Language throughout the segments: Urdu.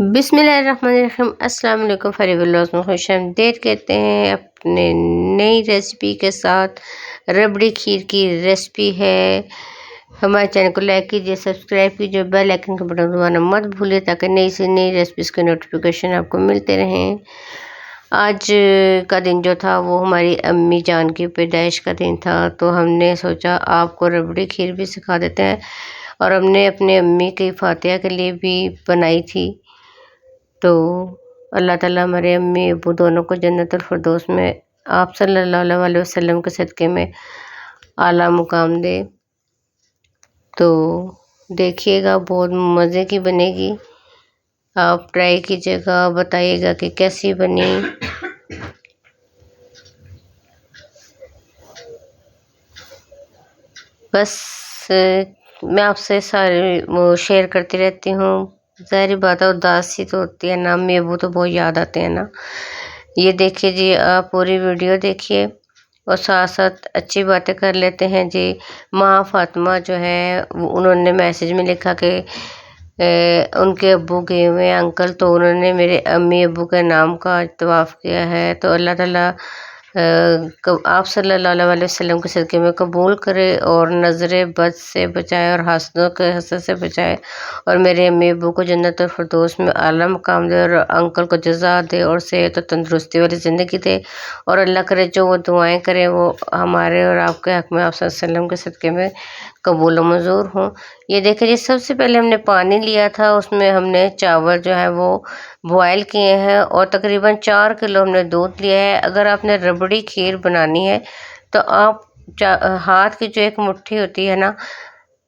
بسم اللہ الرحمن الرحیم۔ السلام علیکم فریب اللہ میں خوش آمدید کہتے ہیں اپنے نئی ریسیپی کے ساتھ۔ ربڑی کھیر کی ریسیپی ہے۔ ہمارے چینل کو لائک کیجیے، سبسکرائب کیجیے، بیل آئکن کا بٹن دبانا مت بھولے تاکہ نئی سے نئی ریسیپیز کے نوٹیفیکیشن آپ کو ملتے رہیں۔ آج کا دن جو تھا وہ ہماری امی جان کی پیدائش کا دن تھا، تو ہم نے سوچا آپ کو ربڑی کھیر بھی سکھا دیتے ہیں، اور ہم نے اپنے امی کی فاتحہ کے لیے بھی بنائی تھی۔ تو اللہ تعالیٰ ہمارے امی ابو دونوں کو جنت الفردوس میں آپ صلی اللہ علیہ وسلم کے صدقے میں اعلیٰ مقام دے۔ تو دیکھیے گا، بہت مزے کی بنے گی، آپ ٹرائی کیجیے گا، بتائیے گا کہ کیسی بنی۔ بس میں آپ سے سارے وہ شیئر کرتی رہتی ہوں، ظاہری بات ہے اداسی تو ہوتی ہے نا، امی ابو تو بہت یاد آتے ہیں نا۔ یہ دیکھیے جی، آپ پوری ویڈیو دیکھیے اور ساتھ ساتھ اچھی باتیں کر لیتے ہیں جی۔ ماں فاطمہ جو ہے انہوں نے میسیج میں لکھا کہ ان کے ابو گئے ہوئے ہیں انکل، تو انہوں نے میرے امی ابو کے نام کا طواف کیا ہے، تو اللہ تعالیٰ آپ صلی اللہ علیہ وسلم کے صدقے میں قبول کرے اور نظر بد سے بچائے اور حاسدوں کے حسد سے بچائے، اور میرے امی ابو کو جنت الفردوس میں اعلیٰ مقام دے، اور انکل کو جزا دے اور صحت و تندرستی والی زندگی دے، اور اللہ کرے جو وہ دعائیں کریں وہ ہمارے اور آپ کے حق میں آپ صلی اللہ علیہ وسلم کے صدقے میں قبول و منظور ہوں۔ یہ دیکھیں جی، سب سے پہلے ہم نے پانی لیا تھا، اس میں ہم نے چاول جو ہے وہ بوائل کیے ہیں، اور تقریباً 4 کلو ہم نے دودھ لیا ہے۔ اگر آپ نے ربڑی کھیر بنانی ہے تو آپ ہاتھ کی جو ایک مٹھی ہوتی ہے نا،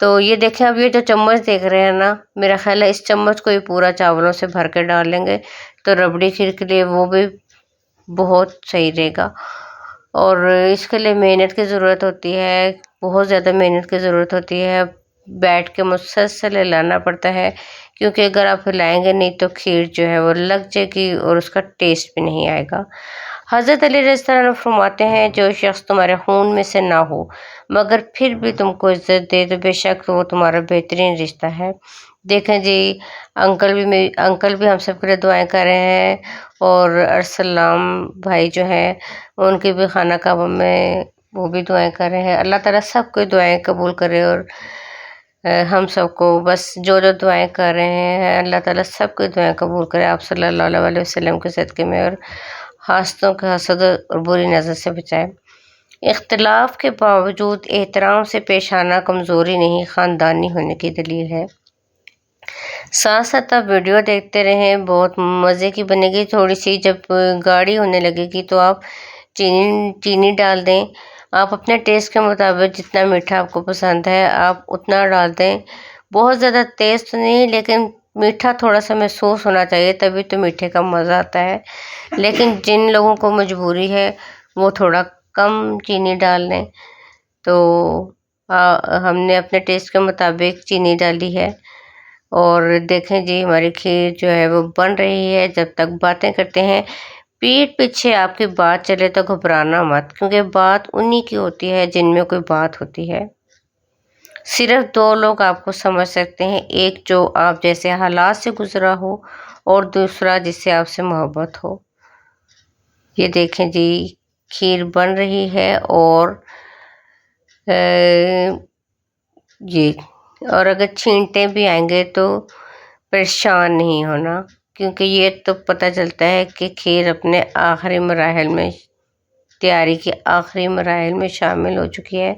تو یہ دیکھیں اب یہ جو چمچ دیکھ رہے ہیں نا، میرا خیال ہے اس چمچ کو ہی پورا چاولوں سے بھر کے ڈال لیں گے تو ربڑی کھیر کے لیے وہ بھی بہت صحیح رہے گا۔ اور اس کے لیے محنت کی ضرورت ہوتی ہے، بہت زیادہ محنت کی ضرورت ہوتی ہے، بیٹھ کے مسلسل ہلانا پڑتا ہے، کیونکہ اگر آپ ہلائیں گے نہیں تو کھیر جو ہے وہ لگ جائے گی اور اس کا ٹیسٹ بھی نہیں آئے گا۔ حضرت علی رضی اللہ عنہ فرماتے ہیں، جو شخص تمہارے خون میں سے نہ ہو مگر پھر بھی تم کو عزت دے تو بے شک وہ تمہارا بہترین رشتہ ہے۔ دیکھیں جی، انکل بھی ہم سب کے لیے دعائیں کر رہے ہیں، اور ارسلام بھائی جو ہیں ان کی بھی خانہ کعبہ میں وہ بھی دعائیں کر رہے ہیں۔ اللہ تعالیٰ سب کو دعائیں قبول کرے، اور ہم سب کو بس جو دعائیں کر رہے ہیں اللہ تعالیٰ سب کو دعائیں قبول کرے آپ صلی اللہ علیہ وسلم کے صدقے میں، اور حاسدوں کے حسد اور بری نظر سے بچائے۔ اختلاف کے باوجود احترام سے پیش آنا کمزوری نہیں، خاندانی ہونے کی دلیل ہے۔ ساتھ ساتھ آپ ویڈیو دیکھتے رہیں، بہت مزے کی بنے گی۔ تھوڑی سی جب گاڑھی ہونے لگے گی تو آپ چینی ڈال دیں، آپ اپنے ٹیسٹ کے مطابق جتنا میٹھا آپ کو پسند ہے آپ اتنا ڈال دیں۔ بہت زیادہ تیز تو نہیں، لیکن میٹھا تھوڑا سا محسوس ہونا چاہیے، تبھی تو میٹھے کا مزہ آتا ہے۔ لیکن جن لوگوں کو مجبوری ہے وہ تھوڑا کم چینی ڈال لیں۔ تو ہم نے اپنے ٹیسٹ کے مطابق چینی ڈالی ہے، اور دیکھیں جی ہماری کھیر جو ہے وہ بن رہی ہے۔ جب تک باتیں کرتے ہیں پیٹھ پیچھے آپ کی بات چلے تو گھبرانا مت، کیونکہ بات انہی کی ہوتی ہے جن میں کوئی بات ہوتی ہے۔ صرف 2 لوگ آپ کو سمجھ سکتے ہیں، ایک جو آپ جیسے حالات سے گزرا ہو، اور دوسرا جس سے آپ سے محبت ہو۔ یہ دیکھیں جی، کھیر بن رہی ہے، اور اور اگر چھینٹے بھی آئیں گے تو پریشان نہیں ہونا، کیونکہ یہ تو پتہ چلتا ہے کہ کھیر اپنے آخری مراحل میں، تیاری کے آخری مراحل میں شامل ہو چکی ہے۔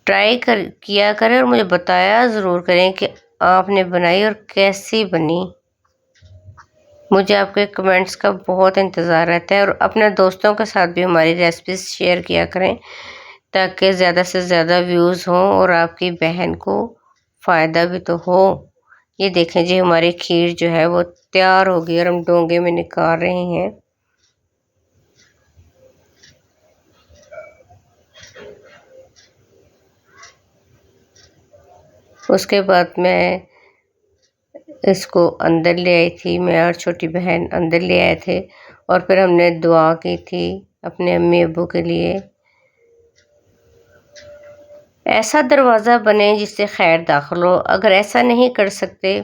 ٹرائی کیا کریں اور مجھے بتایا ضرور کریں کہ آپ نے بنائی اور کیسی بنی۔ مجھے آپ کے کمنٹس کا بہت انتظار رہتا ہے، اور اپنے دوستوں کے ساتھ بھی ہماری ریسیپیز شیئر کیا کریں تاکہ زیادہ سے زیادہ ویوز ہوں اور آپ کی بہن کو فائدہ بھی تو ہو۔ یہ دیکھیں جی، ہماری کھیر جو ہے وہ تیار ہو گئی، اور ہم ڈونگے میں نکال رہے ہیں۔ اس کے بعد میں اس کو اندر لے آئی تھی، میں اور چھوٹی بہن اندر لے آئے تھے، اور پھر ہم نے دعا کی تھی اپنے امی ابو کے لیے۔ ایسا دروازہ بنے جس سے خیر داخل ہو، اگر ایسا نہیں کر سکتے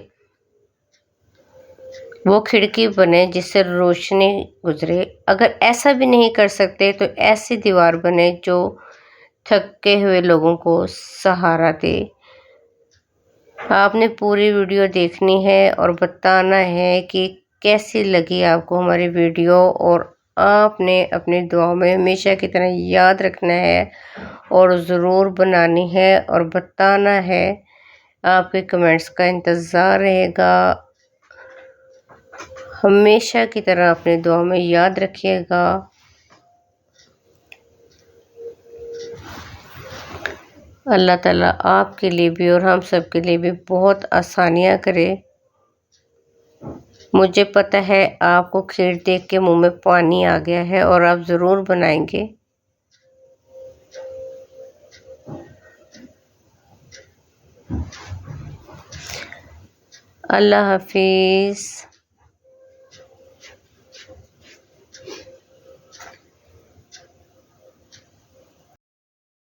وہ کھڑکی بنے جس سے روشنی گزرے۔ اگر ایسا بھی نہیں کر سکتے تو ایسی دیوار بنے جو تھکے ہوئے لوگوں کو سہارا دے۔ آپ نے پوری ویڈیو دیکھنی ہے اور بتانا ہے کہ کیسی لگی آپ کو ہماری ویڈیو، اور آپ نے اپنی دعاؤں میں ہمیشہ کی طرح یاد رکھنا ہے اور ضرور بنانی ہے اور بتانا ہے۔ آپ کے کمنٹس کا انتظار رہے گا۔ ہمیشہ کی طرح اپنی دعاؤں میں یاد رکھیے گا۔ اللہ تعالیٰ آپ کے لیے بھی اور ہم سب کے لیے بھی بہت آسانیاں کرے۔ مجھے پتہ ہے آپ کو کھیر دیکھ کے منہ میں پانی آ گیا ہے اور آپ ضرور بنائیں گے۔ اللہ حافظ۔